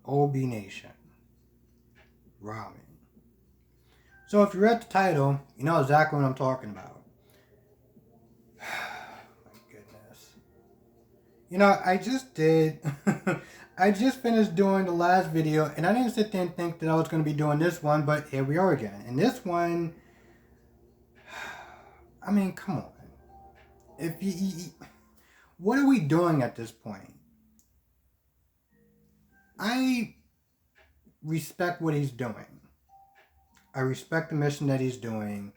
OB Nation Ramy. So if you read the title, you know exactly what I'm talking about. My goodness. You know, I just did. I just finished doing the last video, and I didn't sit there and think that I was going to be doing this one, but here we are again. And this one, I mean, come on. If what are we doing at this point? I respect what he's doing. I respect the mission that he's doing.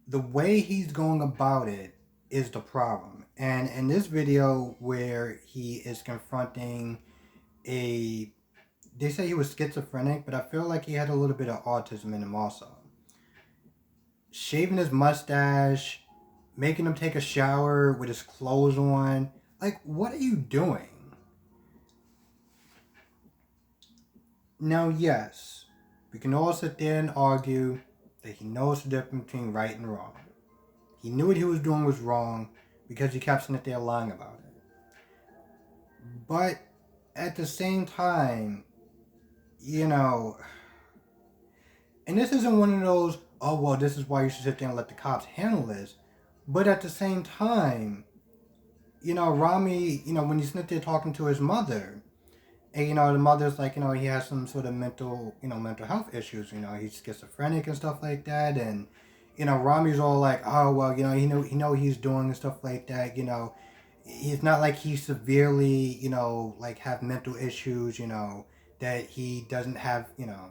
The way he's going about it is the problem. And in this video where he is confronting a, they say he was schizophrenic, but I feel like he had a little bit of autism in him also. Shaving his mustache, making him take a shower with his clothes on. Like, what are you doing? Now, yes, we can all sit there and argue that he knows the difference between right and wrong. He knew what he was doing was wrong because he kept sitting there lying about it. But at the same time, you know, and this isn't one of those, oh, well, this is why you should sit there and let the cops handle this. But at the same time, you know, Ramy, you know, when he's sitting there talking to his mother, and, you know, the mother's like, you know, he has some sort of mental health issues. You know, he's schizophrenic and stuff like that. And, you know, Ramy's all like, oh, well, you know, he know he's doing and stuff like that. You know, it's not like he's severely, you know, like have mental issues, you know, that he doesn't have, you know,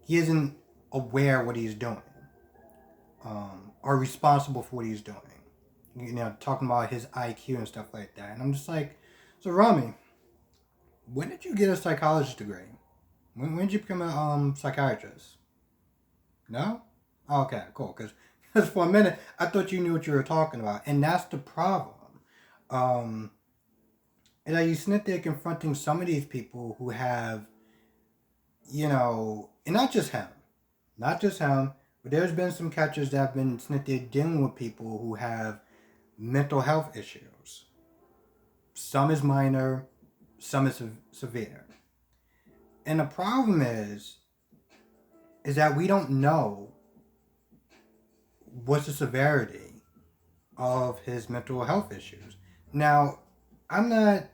he isn't aware what he's doing, or responsible for what he's doing. You know, talking about his IQ and stuff like that. And I'm just like, so Ramy, when did you get a psychologist degree? When did you become a psychiatrist? No? Oh, okay, cool. Because for a minute, I thought you knew what you were talking about. And that's the problem. Um, and like you sit there confronting some of these people who have, you know, and not just him, but there's been some catchers that have been sitting there dealing with people who have mental health issues. Some is minor, some is severe. And the problem is that we don't know what's the severity of his mental health issues. Now, I'm not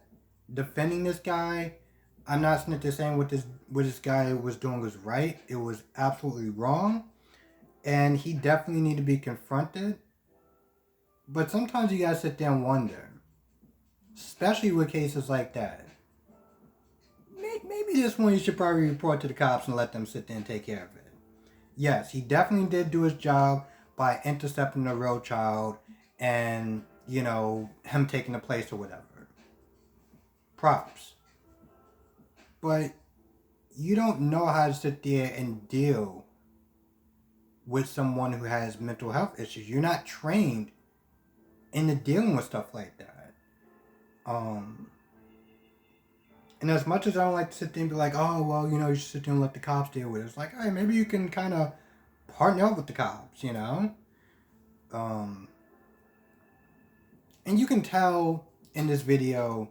defending this guy. I'm not saying what this guy was doing was right. It was absolutely wrong, and he definitely need to be confronted. But sometimes you gotta sit there and wonder, especially with cases like that. Maybe this one you should probably report to the cops and let them sit there and take care of it. Yes, he definitely did do his job by intercepting the real child and, you know, him taking the place or whatever. Props. But you don't know how to sit there and deal with someone who has mental health issues. You're not trained into dealing with stuff like that. And as much as I don't like to sit there and be like, oh, well, you know, you should sit there and let the cops deal with it. It's like, hey, maybe you can kind of partner up with the cops, you know? And you can tell in this video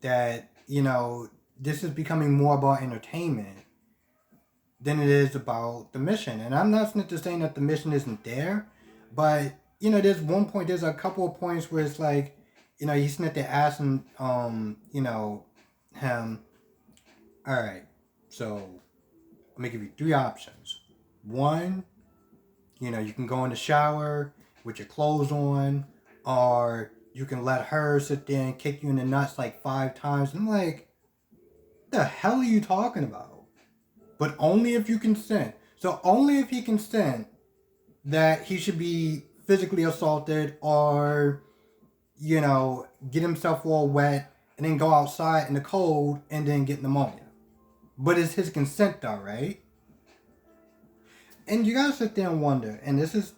that, you know, this is becoming more about entertainment than it is about the mission. And I'm not just saying that the mission isn't there, but, you know, there's a couple of points where it's like, you know, he's sitting there asking, you know, him, all right, so let me give you three options. One, you know, you can go in the shower with your clothes on, or you can let her sit there and kick you in the nuts like 5 times. And I'm like, what the hell are you talking about? But only if you consent. So only if he consent that he should be physically assaulted or, you know, get himself all wet and then go outside in the cold and then get pneumonia. But it's his consent though, right? And you gotta sit there and wonder, and this is,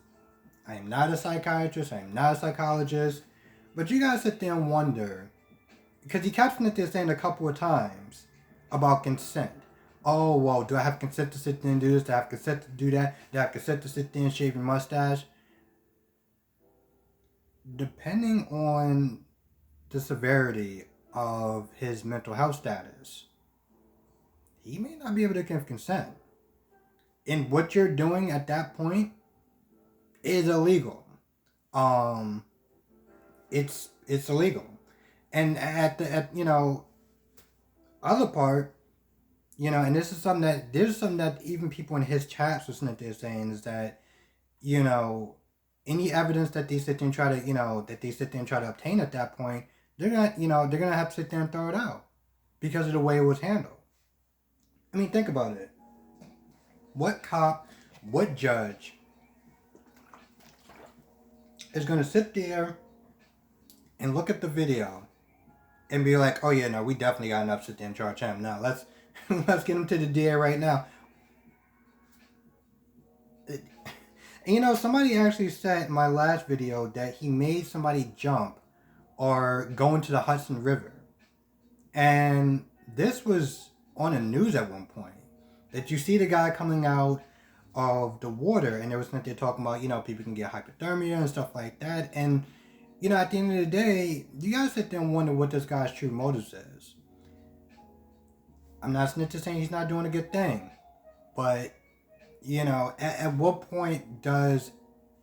I am not a psychiatrist, I am not a psychologist, but you gotta sit there and wonder, because he kept sitting there saying a couple of times about consent. Oh, well, do I have consent to sit there and do this? Do I have consent to do that? Do I have consent to sit there and shave your mustache? Depending on the severity of his mental health status, he may not be able to give consent. And what you're doing at that point is illegal. Um, it's illegal. And at the other part, and there's something that even people in his chats was they're saying is that any evidence that they sit there and try to obtain at that point, they're gonna have to sit there and throw it out because of the way it was handled. I mean, think about it. What cop, what judge is gonna sit there and look at the video and be like, oh yeah, no, we definitely got enough to sit there and charge him. Now let's let's get him to the DA right now. And somebody actually said in my last video that he made somebody jump or go into the Hudson River. And this was on the news at one point. That you see the guy coming out of the water, and there was something talking about, people can get hypothermia and stuff like that. And, at the end of the day, you gotta sit there and wonder what this guy's true motives is. I'm not saying he's not doing a good thing, but, at what point does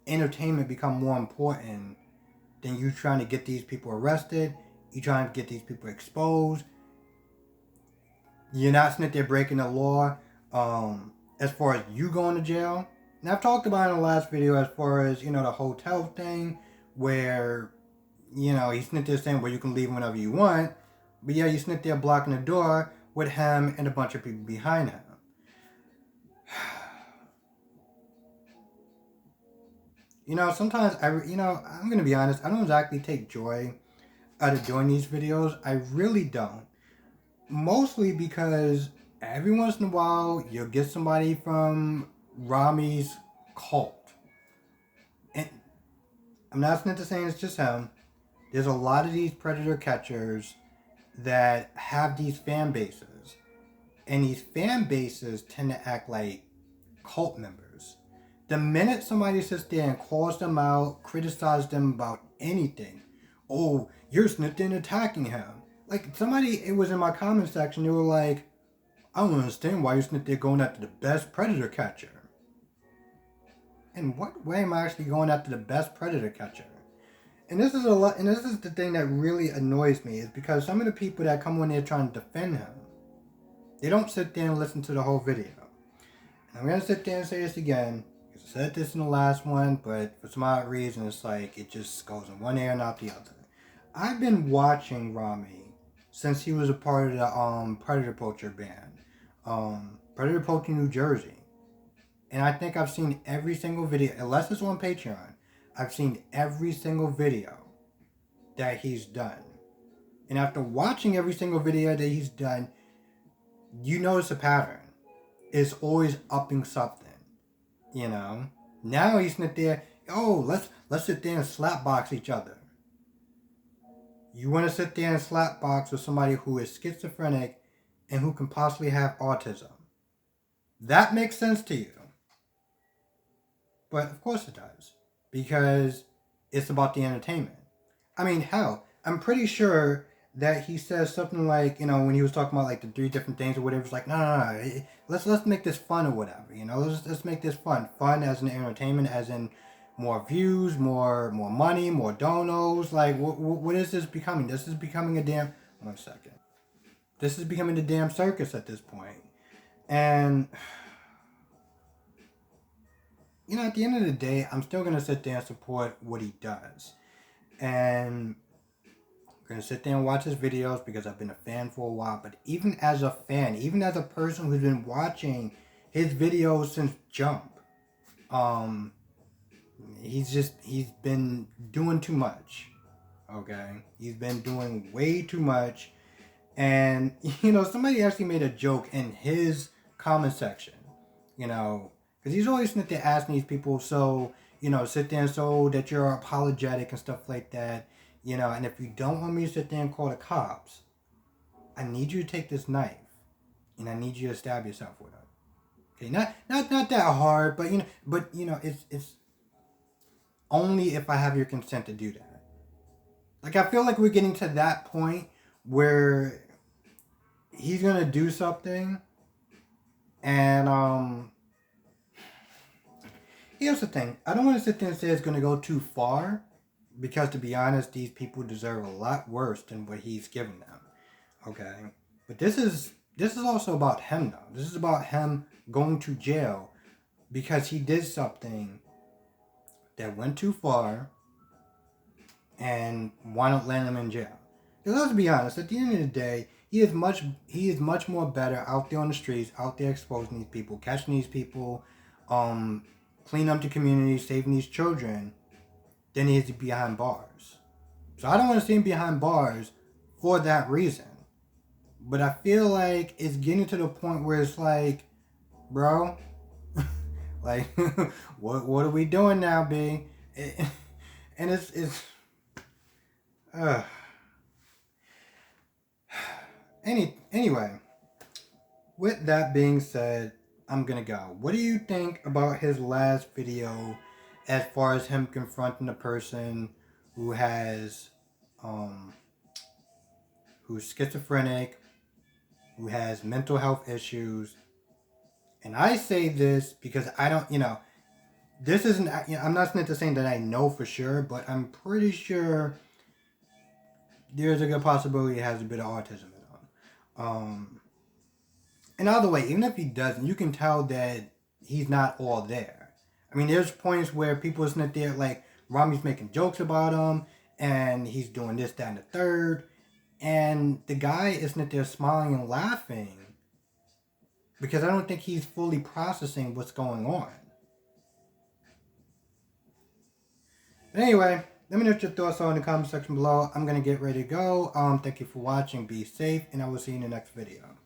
entertainment become more important than you trying to get these people arrested? You trying to get these people exposed? You're not sitting there breaking the law. As far as you going to jail. And I've talked about in the last video as far as, the hotel thing where, he's sitting there saying, well, you can leave whenever you want. But yeah, you sitting there blocking the door with him and a bunch of people behind him. Sometimes I'm going to be honest, I don't exactly take joy out of doing these videos. I really don't. Mostly because every once in a while, you'll get somebody from Ramy's cult. And I'm not saying it's just him. There's a lot of these predator catchers that have these fan bases. And these fan bases tend to act like cult members. The minute somebody sits there and calls them out, criticizes them about anything, oh, you're sniffing and attacking him. Like, it was in my comment section, they were like, I don't understand why you're there going after the best predator catcher. In what way am I actually going after the best predator catcher? And this is the thing that really annoys me, is because some of the people that come on there trying to defend him, they don't sit there and listen to the whole video. And I'm going to sit there and say this again, because I said this in the last one, but for some odd reason, it's like it just goes in one ear and out the other. I've been watching Ramy since he was a part of the Predator Poacher band, Predator Poacher New Jersey. And I think I've seen every single video, unless it's on Patreon, I've seen every single video that he's done. And after watching every single video that he's done, you notice a pattern. It's always upping something, Now he's not there, let's sit there and slapbox each other. You want to sit there and slapbox with somebody who is schizophrenic and who can possibly have autism. That makes sense to you. But of course it does. Because it's about the entertainment. I mean, hell, I'm pretty sure that he says something like, when he was talking about like the 3 different things or whatever, it's like, no, let's make this fun or whatever, let's make this fun. Fun as in entertainment, as in more views, more money, more donos. Like, what is this becoming? This is becoming a damn... 1 second. This is becoming a damn circus at this point. And... at the end of the day, I'm still going to sit there and support what he does. And I'm going to sit there and watch his videos because I've been a fan for a while. But even as a fan, even as a person who's been watching his videos since Jump, he's been doing too much. Okay? He's been doing way too much. And, somebody actually made a joke in his comment section, because he's always sitting there asking these people, so, sit there and so that you're apologetic and stuff like that, and if you don't want me to sit there and call the cops, I need you to take this knife, and I need you to stab yourself with it. Okay, not that hard, but, it's only if I have your consent to do that. Like, I feel like we're getting to that point where he's going to do something, And here's the thing. I don't want to sit there and say it's going to go too far, because to be honest, these people deserve a lot worse than what he's given them. Okay, but this is also about him though. This is about him going to jail because he did something that went too far and why not land him in jail? Because let's be honest, at the end of the day, he is much more better out there on the streets, out there exposing these people, catching these people, um, cleaning up the community, saving these children, than he is behind bars. So I don't want to see him behind bars for that reason. But I feel like it's getting to the point where it's like, bro, like, what are we doing now, B? And it's uh, anyway. With that being said, I'm gonna go. What do you think about his last video, as far as him confronting a person who has, um, who's schizophrenic, who has mental health issues? And I say this because I don't, this isn't. I'm not saying that I know for sure, but I'm pretty sure there's a good possibility he has a bit of autism in him. And either way, even if he doesn't, you can tell that he's not all there. I mean, there's points where people sitting there like Ramy's making jokes about him, and he's doing this, that, and the third, and the guy isn't there smiling and laughing because I don't think he's fully processing what's going on. But anyway, let me know what your thoughts are in the comment section below. I'm gonna get ready to go. Thank you for watching. Be safe, and I will see you in the next video.